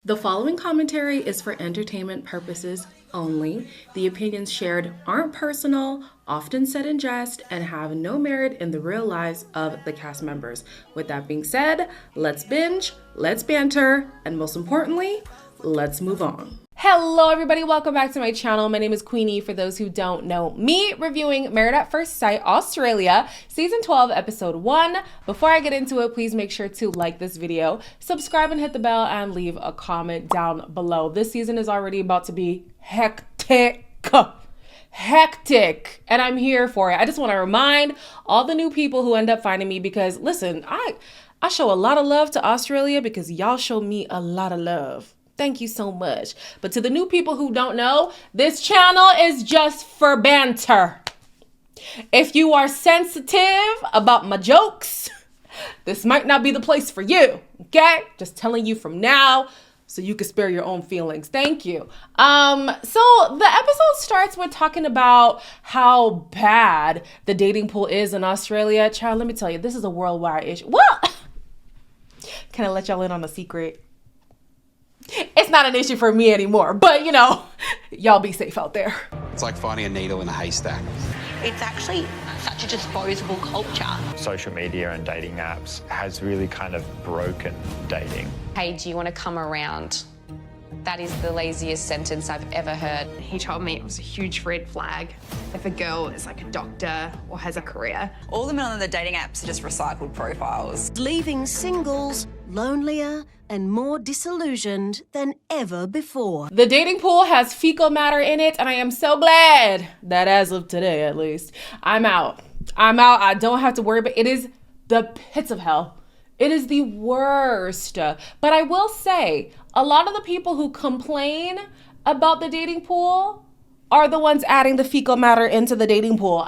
The following commentary is for entertainment purposes only. The opinions shared aren't personal, often said in jest, and have no merit in the real lives of the cast members. With that being said, let's binge, let's banter, and most importantly, let's move on. Hello everybody, welcome back to my channel. My name is Queenie, for those who don't know me, reviewing Married at First Sight Australia, Season 12, Episode 1. Before I get into it, please make sure to like this video, subscribe and hit the bell, and leave a comment down below. This season is already about to be hectic, and I'm here for it. I just want to remind all the new people who end up finding me, because listen, I show a lot of love to Australia because y'all show me a lot of love. Thank you so much. But to the new people who don't know, this channel is just for banter. If you are sensitive about my jokes, this might not be the place for you, okay? Just telling you from now so you can spare your own feelings. Thank you. So the episode starts with talking about how bad the dating pool is in Australia. Child, let me tell you, this is a worldwide issue. Well, can I let y'all in on a secret? It's not an issue for me anymore, but you know, y'all be safe out there. It's like finding a needle in a haystack. It's actually such a disposable culture. Social media and dating apps has really kind of broken dating. Hey, do you want to come around? That is the laziest sentence I've ever heard. He told me it was a huge red flag if a girl is like a doctor or has a career. All the men on the dating apps are just recycled profiles. Leaving singles lonelier and more disillusioned than ever before. The dating pool has fecal matter in it, and I am so glad that as of today, at least, I'm out. I don't have to worry, but it is the pits of hell. It is the worst. But I will say, a lot of the people who complain about the dating pool are the ones adding the fecal matter into the dating pool.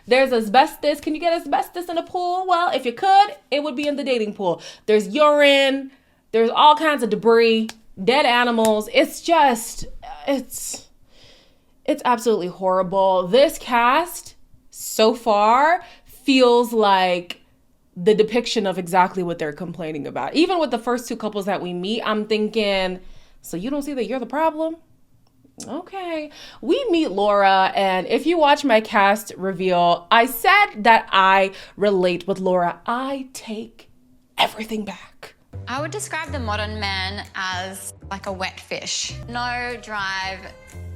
There's asbestos. Can you get asbestos in a pool? Well, if you could, it would be in the dating pool. There's urine. There's all kinds of debris, dead animals. It's absolutely horrible. This cast so far feels like the depiction of exactly what they're complaining about. Even with the first two couples that we meet, I'm thinking, so you don't see that you're the problem? Okay. We meet Laura, and if you watch my cast reveal, I said that I relate with Laura. I take everything back. I would describe the modern man as like a wet fish. No drive.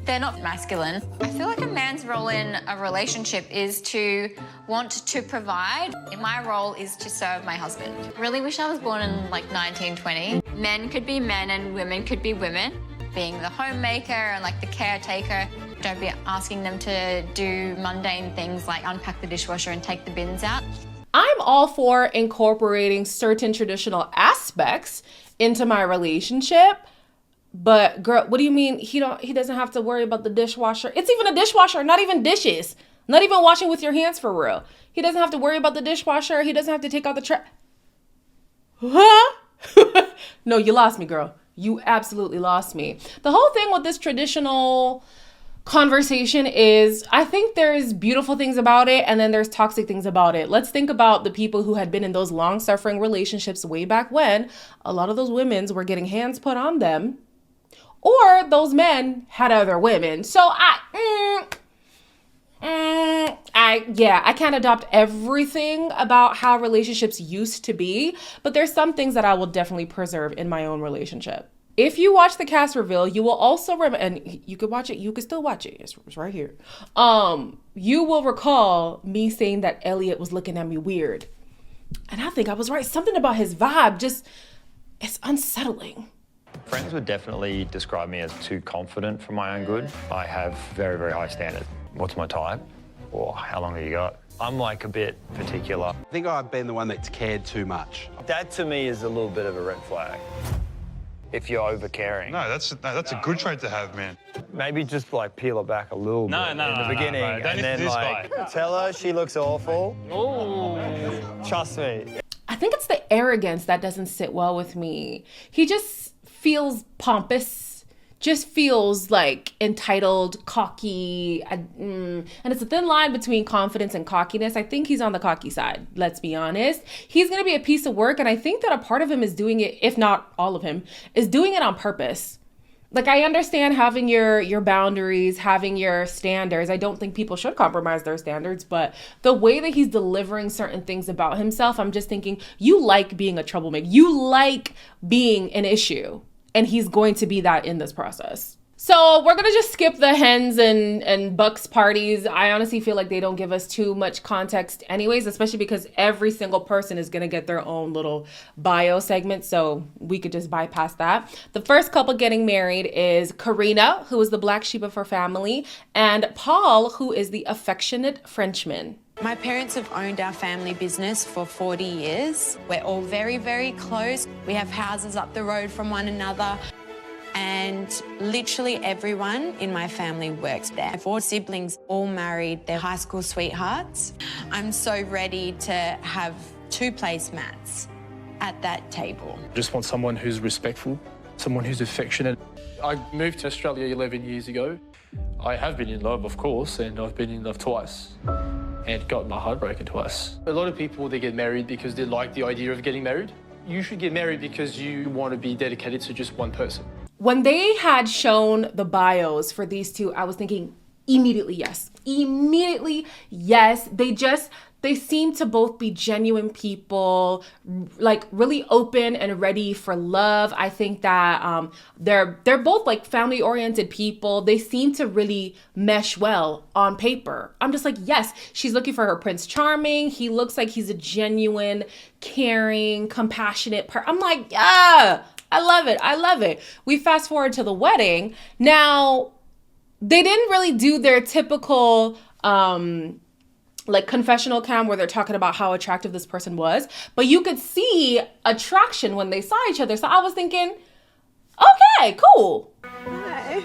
They're not masculine. I feel like a man's role in a relationship is to want to provide. My role is to serve my husband. Really wish I was born in like 1920. Men could be men and women could be women. Being the homemaker and like the caretaker. Don't be asking them to do mundane things like unpack the dishwasher and take the bins out. I'm all for incorporating certain traditional aspects into my relationship. But girl, what do you mean he doesn't have to worry about the dishwasher? It's even a dishwasher, not even dishes. Not even washing with your hands for real. He doesn't have to worry about the dishwasher. He doesn't have to take out the trash. Huh? No, you lost me, girl. You absolutely lost me. The whole thing with this traditional conversation is, I think there's beautiful things about it and then there's toxic things about it. Let's think about the people who had been in those long-suffering relationships way back when. A lot of those women were getting hands put on them, or those men had other women. So I can't adopt everything about how relationships used to be, but there's some things that I will definitely preserve in my own relationship. If you watch the cast reveal, you will also remember, and you could watch it, you could still watch it, it's right here. You will recall me saying that Elliott was looking at me weird. And I think I was right. Something about his vibe it's unsettling. Friends would definitely describe me as too confident for my own good. I have very, very high standards. What's my type? Or how long have you got? I'm like a bit particular. I think I've been the one that's cared too much. That to me is a little bit of a red flag. If you're over caring. No, that's a good trait to have, man. Maybe just like peel it back a little bit in the beginning, no, and then like tell her she looks awful. Ooh. Trust me. I think it's the arrogance that doesn't sit well with me. He just feels pompous just feels like entitled, cocky, and it's a thin line between confidence and cockiness. I think he's on the cocky side, let's be honest. He's going to be a piece of work, and I think that a part of him is doing it, if not all of him, is doing it on purpose. Like, I understand having your boundaries, having your standards. I don't think people should compromise their standards, but the way that he's delivering certain things about himself, I'm just thinking, you like being a troublemaker. You like being an issue. And he's going to be that in this process. So we're going to just skip the hens and bucks parties. I honestly feel like they don't give us too much context anyways, especially because every single person is going to get their own little bio segment. So we could just bypass that. The first couple getting married is Carina, who is the black sheep of her family, and Paul, who is the affectionate Frenchman. My parents have owned our family business for 40 years. We're all very, very close. We have houses up the road from one another. And literally everyone in my family works there. 4 siblings all married their high school sweethearts. I'm so ready to have 2 placemats at that table. Just want someone who's respectful, someone who's affectionate. I moved to Australia 11 years ago. I have been in love, of course, and I've been in love twice and got my heart broken twice. A lot of people, they get married because they like the idea of getting married. You should get married because you want to be dedicated to just one person. When they had shown the bios for these two, I was thinking immediately yes. Immediately yes. They seem to both be genuine people, like really open and ready for love. I think that they're both like family-oriented people. They seem to really mesh well on paper. I'm just like, yes, she's looking for her Prince Charming. He looks like he's a genuine, caring, compassionate person. I'm like, yeah, I love it. I love it. We fast forward to the wedding. Now, they didn't really do their typical like confessional cam where they're talking about how attractive this person was, but you could see attraction when they saw each other. So I was thinking, okay, cool. Hi.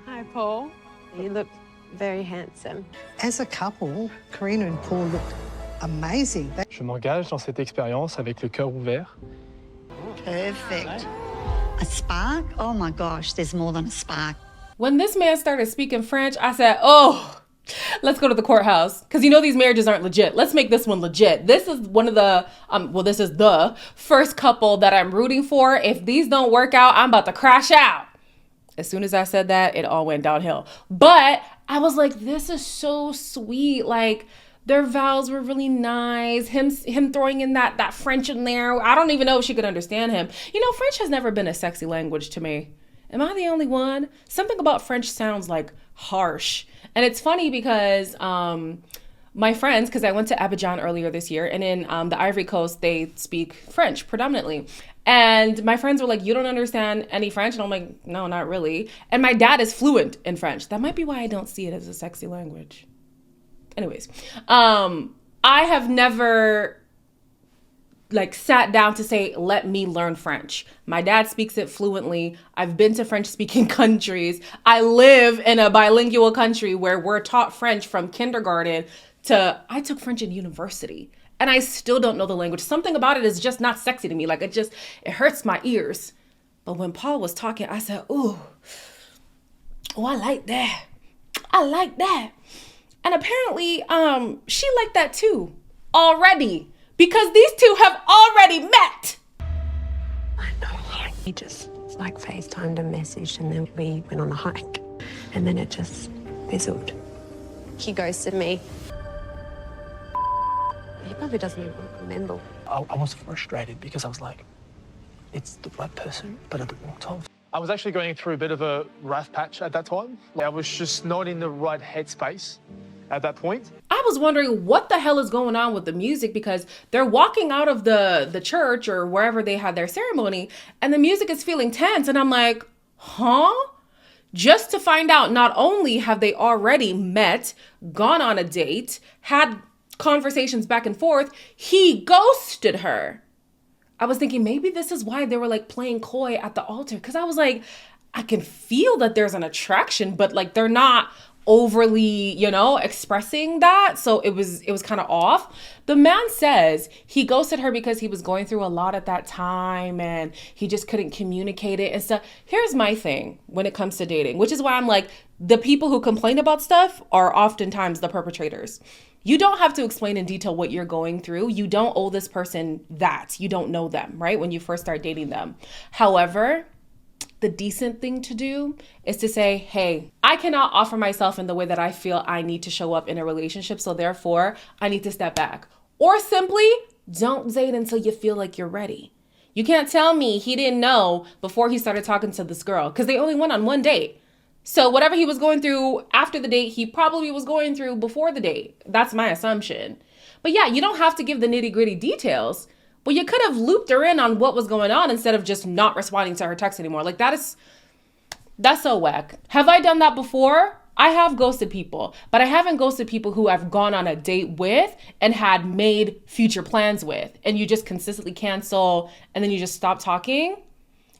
Hi, Paul. You look very handsome. As a couple, Carina and Paul look amazing. Je m'engage dans cette expérience avec le cœur ouvert. Perfect. A spark? Oh my gosh, there's more than a spark. When this man started speaking French, I said, oh, let's go to the courthouse. Because you know these marriages aren't legit. Let's make this one legit. This is one of the, this is the first couple that I'm rooting for. If these don't work out, I'm about to crash out. As soon as I said that, it all went downhill. But I was like, this is so sweet. Like, their vows were really nice. Him throwing in that French in there. I don't even know if she could understand him. You know, French has never been a sexy language to me. Am I the only one? Something about French sounds like harsh. And it's funny because my friends, because I went to Abidjan earlier this year, and in the Ivory Coast, they speak French predominantly. And my friends were like, you don't understand any French? And I'm like, no, not really. And my dad is fluent in French. That might be why I don't see it as a sexy language. Anyways, I have never like sat down to say, let me learn French. My dad speaks it fluently. I've been to French speaking countries. I live in a bilingual country where we're taught French from kindergarten to, I took French in university and I still don't know the language. Something about it is just not sexy to me. Like it hurts my ears. But when Paul was talking, I said, oh, I like that. I like that. And apparently, she liked that too already. Because these two have already met. I know. He just like FaceTimed and messaged, and then we went on a hike. And then it just fizzled. He ghosted me. He probably doesn't even remember. I was frustrated because I was like, it's the right person, but at the wrong time. I was actually going through a bit of a rough patch at that time. I was just not in the right headspace at that point. I was wondering what the hell is going on with the music, because they're walking out of the church or wherever they had their ceremony and the music is feeling tense. And I'm like, huh? Just to find out not only have they already met, gone on a date, had conversations back and forth, he ghosted her. I was thinking maybe this is why they were like playing coy at the altar. Because I was like, I can feel that there's an attraction, but like they're not overly, expressing that. So it was kind of off. The man says he ghosted her because he was going through a lot at that time and he just couldn't communicate it and stuff. Here's my thing when it comes to dating, which is why I'm like, the people who complain about stuff are oftentimes the perpetrators. You don't have to explain in detail what you're going through. You don't owe this person that. You don't know them, right? When you first start dating them. However, the decent thing to do is to say, hey, I cannot offer myself in the way that I feel I need to show up in a relationship. So therefore, I need to step back. Or simply don't date until you feel like you're ready. You can't tell me he didn't know before he started talking to this girl because they only went on one date. So whatever he was going through after the date, he probably was going through before the date. That's my assumption. But yeah, you don't have to give the nitty gritty details. But you could have looped her in on what was going on instead of just not responding to her text anymore. Like that's so whack. Have I done that before? I have ghosted people, but I haven't ghosted people who I've gone on a date with and had made future plans with, and you just consistently cancel and then you just stop talking.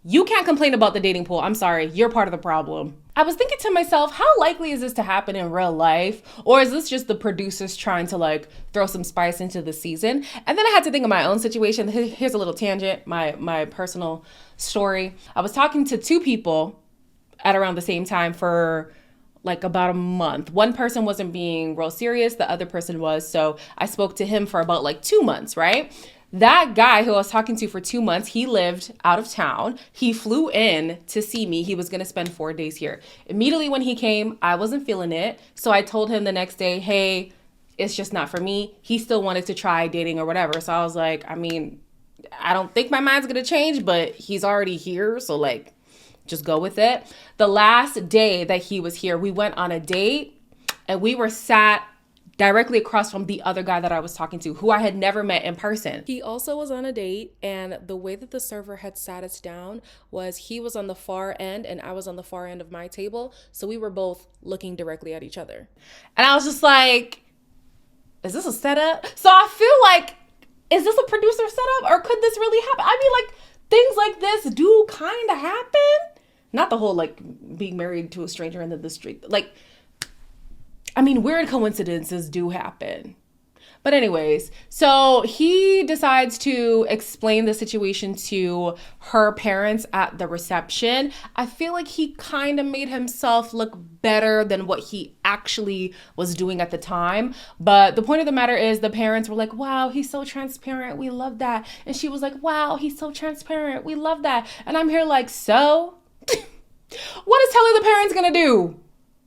You can't complain about the dating pool. I'm sorry, you're part of the problem. I was thinking to myself, how likely is this to happen in real life? Or is this just the producers trying to like throw some spice into the season? And then I had to think of my own situation. Here's a little tangent, my personal story. I was talking to two people at around the same time for like about a month. One person wasn't being real serious, the other person was. So I spoke to him for about like 2 months, right? That guy who I was talking to for 2 months, he lived out of town. He flew in to see me. He was going to spend 4 days here. Immediately when he came, I wasn't feeling it. So I told him the next day, hey, it's just not for me. He still wanted to try dating or whatever. So I was like, I mean, I don't think my mind's going to change, but he's already here. So like, just go with it. The last day that he was here, we went on a date and we were sat directly across from the other guy that I was talking to, who I had never met in person. He also was on a date, and the way that the server had sat us down was he was on the far end and I was on the far end of my table. So we were both looking directly at each other. And I was just like, is this a setup? So I feel like, is this a producer setup or could this really happen? I mean, like, things like this do kind of happen. Not the whole like being married to a stranger in the street. Like, I mean, weird coincidences do happen. But anyways, so he decides to explain the situation to her parents at the reception. I feel like he kind of made himself look better than what he actually was doing at the time. But the point of the matter is the parents were like, wow, he's so transparent. We love that. And she was like, wow, he's so transparent. We love that. And I'm here like, so what is telling the parents going to do?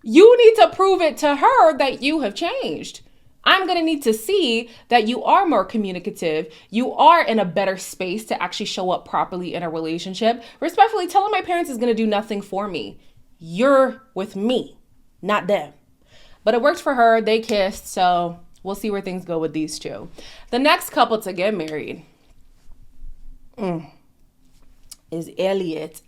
You need to prove it to her that you have changed. I'm going to need to see that you are more communicative. You are in a better space to actually show up properly in a relationship. Respectfully, telling my parents is going to do nothing for me. You're with me, not them. But it worked for her. They kissed. So we'll see where things go with these two. The next couple to get married is Elliott.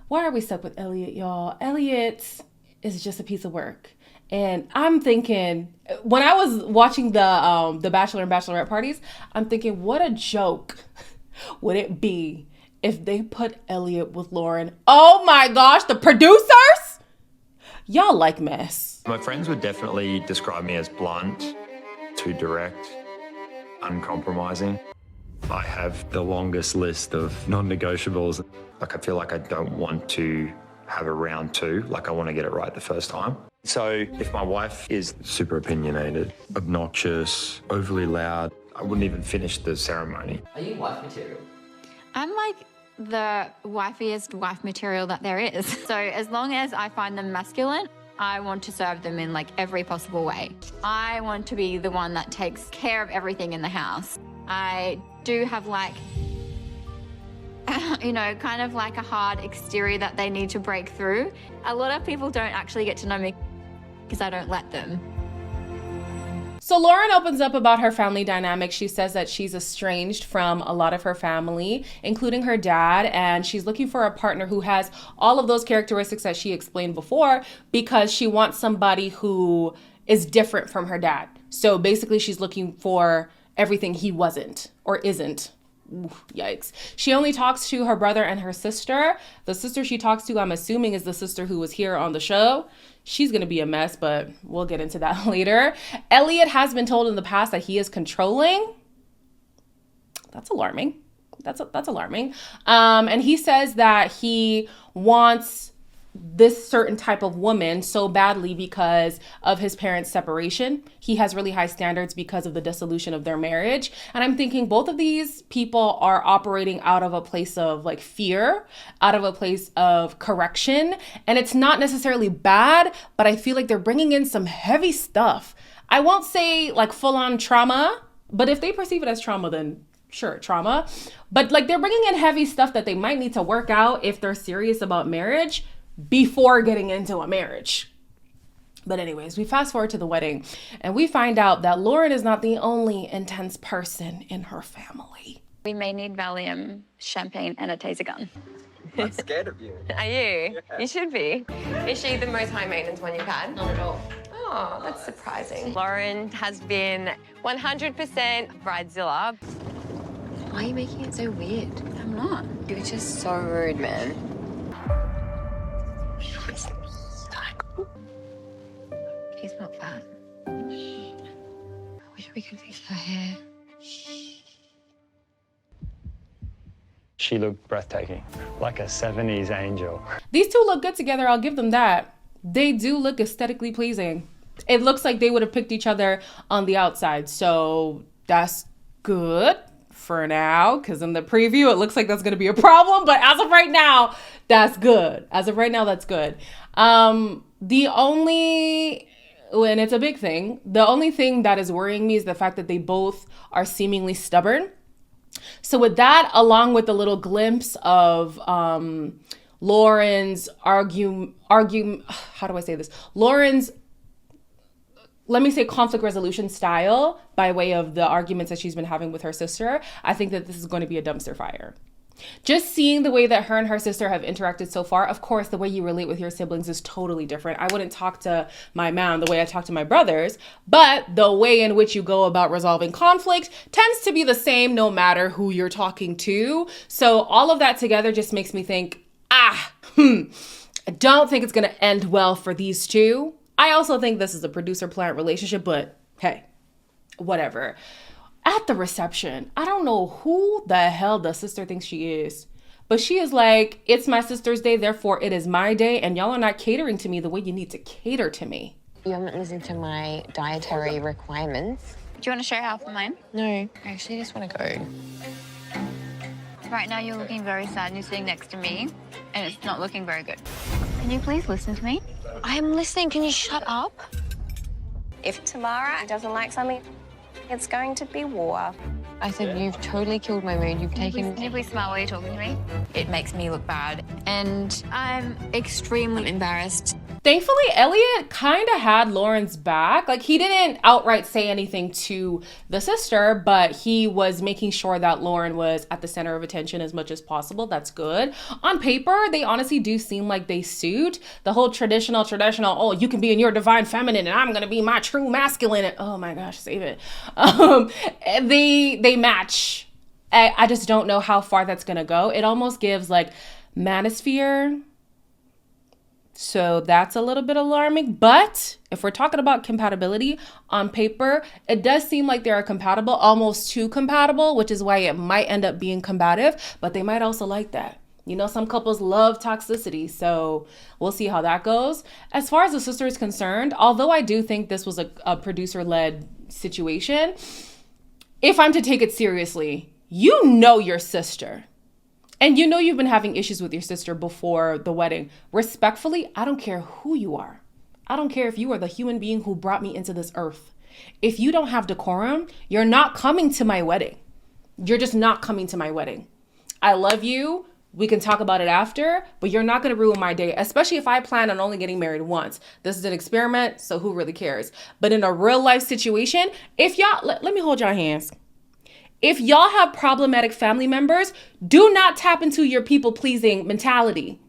Why are we stuck with Elliott, y'all? Elliott is just a piece of work. And I'm thinking, when I was watching the Bachelor and Bachelorette parties, I'm thinking, what a joke would it be if they put Elliott with Lauren? Oh my gosh, the producers? Y'all like mess. My friends would definitely describe me as blunt, too direct, uncompromising. I have the longest list of non-negotiables. Like, I feel like I don't want to have a round two. Like, I want to get it right the first time. So if my wife is super opinionated, obnoxious, overly loud, I wouldn't even finish the ceremony. Are you wife material? I'm like the wifiest wife material that there is. So as long as I find them masculine, I want to serve them in like every possible way. I want to be the one that takes care of everything in the house. I do have like, you know, kind of like a hard exterior that they need to break through. A lot of people don't actually get to know me because I don't let them. So Lauren opens up about her family dynamic. She says that she's estranged from a lot of her family, including her dad, and she's looking for a partner who has all of those characteristics that she explained before because she wants somebody who is different from her dad. So basically she's looking for everything he wasn't or isn't Oof, yikes. She only talks to her brother and her sister. The sister she talks to, I'm assuming, is the sister who was here on the show. She's going to be a mess, but we'll get into that later. Elliott has been told in the past that he is controlling. That's alarming. That's alarming. And he says that he wants this certain type of woman so badly because of his parents' separation. He has really high standards because of the dissolution of their marriage. And I'm thinking both of these people are operating out of a place of like fear, out of a place of correction. And it's not necessarily bad, but I feel like they're bringing in some heavy stuff. I won't say like full on trauma, but if they perceive it as trauma, then sure, trauma. But like they're bringing in heavy stuff that they might need to work out if they're serious about marriage before getting into a marriage. But anyways, we fast forward to the wedding and we find out that Lauren is not the only intense person in her family. We may need Valium, champagne, and a taser gun. I'm scared of you. Are you? Yeah. You should be. Is she the most high maintenance one you've had? Not at all. Oh, that's surprising. Lauren has been 100% bridezilla. Why are you making it so weird? I'm not. You're just so rude, man. She's not fat. I wish we could fix her hair. She looked breathtaking, like a 70s angel. These two look good together, I'll give them that. They do look aesthetically pleasing. It looks like they would have picked each other on the outside, so that's good for now, because in the preview it looks like that's going to be a problem, but as of right now, that's good. As of right now, that's good. The only, and it's a big thing, the only thing that is worrying me is the fact that they both are seemingly stubborn. So with that, along with the little glimpse of Lauren's Lauren's, let me say, conflict resolution style by way of the arguments that she's been having with her sister, I think that this is going to be a dumpster fire. Just seeing the way that her and her sister have interacted so far, of course, the way you relate with your siblings is totally different. I wouldn't talk to my mom the way I talk to my brothers, but the way in which you go about resolving conflict tends to be the same no matter who you're talking to. So all of that together just makes me think, I don't think it's going to end well for these two. I also think this is a producer-plant relationship, but hey, whatever. At the reception, I don't know who the hell the sister thinks she is, but she is like, it's my sister's day, therefore it is my day, and y'all are not catering to me the way you need to cater to me. You haven't listened to my dietary requirements. Do you want to share half of mine? No, I actually just want to go. Right now you're looking very sad and you're sitting next to me, and it's not looking very good. Can you please listen to me? I am listening. Can you shut up? If Tamara doesn't like something, it's going to be war. I said, you've totally killed my mood. You've taken... Can you please smile while you're talking to me? It makes me look bad, and I'm extremely embarrassed. Thankfully, Elliott kind of had Lauren's back. Like, he didn't outright say anything to the sister, but he was making sure that Lauren was at the center of attention as much as possible. That's good. On paper, they honestly do seem like they suit. The whole traditional, oh, you can be in your divine feminine and I'm going to be my true masculine. Oh my gosh, save it. They match. I just don't know how far that's going to go. It almost gives like manosphere. So that's a little bit alarming. But if we're talking about compatibility on paper, it does seem like they are compatible, almost too compatible, which is why it might end up being combative, but they might also like that. You know, some couples love toxicity, so we'll see how that goes. As far as the sister is concerned, although I do think this was a producer-led situation, if I'm to take it seriously, you know your sister. And you know you've been having issues with your sister before the wedding. Respectfully, I don't care who you are. I don't care if you are the human being who brought me into this earth. If you don't have decorum, you're not coming to my wedding. You're just not coming to my wedding. I love you. We can talk about it after, but you're not going to ruin my day, especially if I plan on only getting married once. This is an experiment, so who really cares? But in a real life situation, if y'all, let me hold your hands. If y'all have problematic family members, do not tap into your people-pleasing mentality.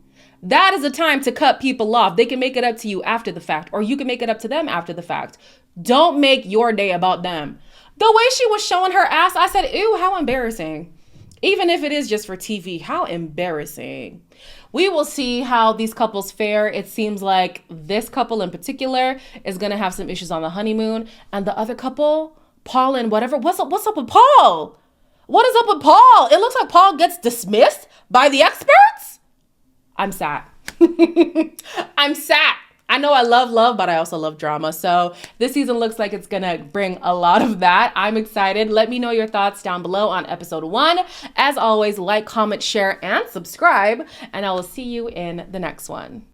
That is a time to cut people off. They can make it up to you after the fact, or you can make it up to them after the fact. Don't make your day about them. The way she was showing her ass, I said, ew, how embarrassing. Even if it is just for TV. How embarrassing. We will see how these couples fare. It seems like this couple in particular is going to have some issues on the honeymoon. And the other couple, Paul and whatever, what's up with Paul? What is up with Paul? It looks like Paul gets dismissed by the experts. I'm sad. I'm sad. I know I love love, but I also love drama. So this season looks like it's going to bring a lot of that. I'm excited. Let me know your thoughts down below on episode 1. As always, like, comment, share, and subscribe. And I will see you in the next one.